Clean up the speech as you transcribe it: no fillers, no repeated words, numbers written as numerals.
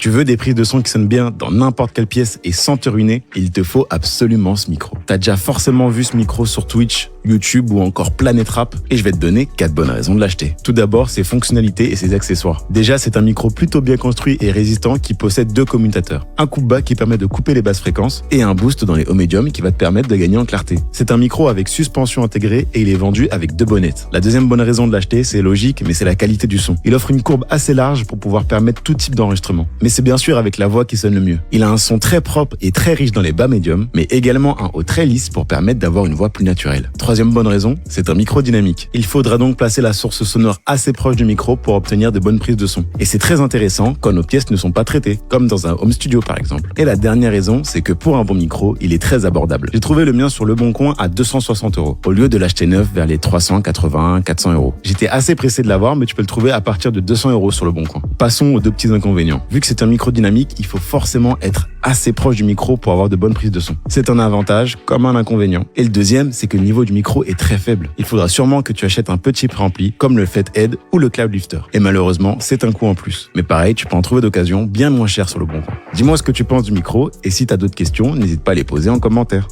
Tu veux des prises de son qui sonnent bien dans n'importe quelle pièce et sans te ruiner, il te faut absolument ce micro. T'as déjà forcément vu ce micro sur Twitch, YouTube ou encore Planet Rap et je vais te donner 4 bonnes raisons de l'acheter. Tout d'abord, ses fonctionnalités et ses accessoires. Déjà, c'est un micro plutôt bien construit et résistant qui possède 2 commutateurs. Un coupe-bas qui permet de couper les basses fréquences et un boost dans les hauts médiums qui va te permettre de gagner en clarté. C'est un micro avec suspension intégrée et il est vendu avec 2 bonnettes. La deuxième bonne raison de l'acheter, c'est logique, mais c'est la qualité du son. Il offre une courbe assez large pour pouvoir permettre tout type d'enregistrement. Mais c'est bien sûr avec la voix qui sonne le mieux. Il a un son très propre et très riche dans les bas médiums, mais également un haut très lisse pour permettre d'avoir une voix plus naturelle. Troisième bonne raison, c'est un micro dynamique. Il faudra donc placer la source sonore assez proche du micro pour obtenir de bonnes prises de son. Et c'est très intéressant quand nos pièces ne sont pas traitées, comme dans un home studio par exemple. Et la dernière raison, c'est que pour un bon micro, il est très abordable. J'ai trouvé le mien sur Leboncoin à 260 €, au lieu de l'acheter neuf vers les 380, 400 €. J'étais assez pressé de l'avoir, mais tu peux le trouver à partir de 200 € sur Leboncoin. Passons aux 2 petits inconvénients. Vu que c'est un micro dynamique, il faut forcément être assez proche du micro pour avoir de bonnes prises de son. C'est un avantage comme un inconvénient. Et le deuxième, c'est que le niveau du micro est très faible. Il faudra sûrement que tu achètes un petit préampli comme le Fathead ou le Cloudlifter. Et malheureusement, c'est un coût en plus. Mais pareil, tu peux en trouver d'occasion bien moins cher sur Leboncoin. Dis-moi ce que tu penses du micro et si tu as d'autres questions, n'hésite pas à les poser en commentaire.